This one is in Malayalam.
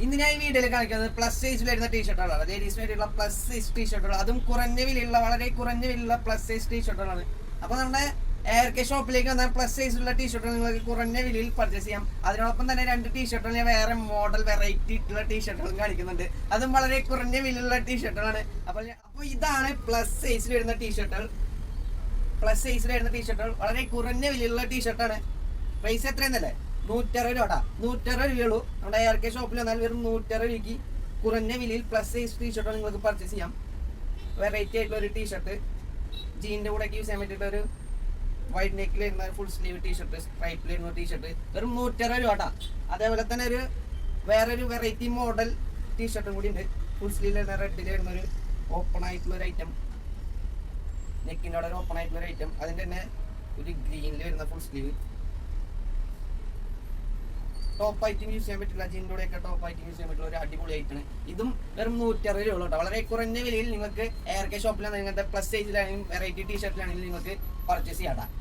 ഇന്ന് ഞാൻ ഈ വീഡിയോയിൽ കാണിക്കുന്നത് പ്ലസ് സൈസിൽ വരുന്ന ടീഷർട്ടുകളാണ്. ലേഡീസിന് വേണ്ടിയുള്ള പ്ലസ് സൈസ് ടീഷർട്ടുകൾ, അതും കുറഞ്ഞ വിലയുള്ള, വളരെ കുറഞ്ഞ വിലയുള്ള പ്ലസ് സൈസ് ടീഷർട്ടുകളാണ്. അപ്പോൾ നമ്മുടെ ARK ഷോപ്പിലേക്ക് വന്നാൽ പ്ലസ് സൈസിലുള്ള ടീഷർട്ടുകൾ നിങ്ങൾക്ക് കുറഞ്ഞ വിലയിൽ പർച്ചേസ് ചെയ്യാം. അതിനോടൊപ്പം തന്നെ 2 ടീഷർട്ടുകൾ ഞാൻ വേറെ മോഡൽ വെറൈറ്റി ആയിട്ടുള്ള ടീഷർട്ടുകളും കാണിക്കുന്നുണ്ട്. അതും വളരെ കുറഞ്ഞ വിലയുള്ള ടീഷർട്ടുകളാണ്. അപ്പോൾ ഇതാണ് പ്ലസ് സൈസിൽ വരുന്ന ടീഷർട്ടുകൾ. പ്ലസ് സൈസിൽ വരുന്ന ടീഷർട്ടുകൾ വളരെ കുറഞ്ഞ വിലയുള്ള ടീഷർട്ടാണ്. പ്രൈസ് എത്രയെന്നല്ലേ? 160 രൂപ. 160 രൂപയുള്ളൂ. നമ്മുടെ ARK ഷോപ്പിൽ വന്നാൽ വെറും 160 രൂപയ്ക്ക് കുറഞ്ഞ വിലയിൽ പ്ലസ് സൈസ് ടീഷർട്ടുകൾ നിങ്ങൾക്ക് പർച്ചേസ് ചെയ്യാം. വെറൈറ്റി ആയിട്ടുള്ള ഒരു ടീഷർട്ട്, ജീനിൻ്റെ കൂടെ യൂസ് ചെയ്യാൻ പറ്റിയിട്ട് ഒരു വൈറ്റ് നെക്കിൽ വരുന്ന ഫുൾ സ്ലീവ് ടീഷർട്ട്, സ്ട്രൈപ്പിൽ വരുന്ന ടീഷർട്ട് വെറും 160 രൂപ. അതേപോലെ തന്നെ വേറൊരു വെറൈറ്റി മോഡൽ ടീഷർട്ടും കൂടി ഉണ്ട്. ഫുൾ സ്ലീവിൽ വരുന്ന റെഡിൽ വരുന്ന ഒരു ഓപ്പൺ ആയിട്ടുള്ള ഒരു ഐറ്റം, നെക്കിൻ്റെ അവിടെ ഒരു ഓപ്പൺ ആയിട്ടുള്ള ഒരു ഐറ്റം. അതിൻ്റെ തന്നെ ഒരു ഗ്രീനിൽ വരുന്ന full sleeve. Top item use ചെയ്യാൻ പറ്റില്ല, ജീൻ്റെ കൂടെയൊക്കെ ടോപ്പ് ഐറ്റം യൂസ് ചെയ്യാൻ പറ്റുള്ള ഒരു അടിപൊളി ഐറ്റമാണ്. ഇതും വെറും 160 രൂപ കേട്ടോ. വളരെ കുറഞ്ഞ വിലയിൽ നിങ്ങൾക്ക് ARK ഷോപ്പിലാണ് ഇങ്ങനത്തെ പ്ലസ് സൈസിലാണെങ്കിലും വെറൈറ്റി ടീഷർട്ടിലാണെങ്കിലും നിങ്ങൾക്ക് പർച്ചേസ് ചെയ്യാം.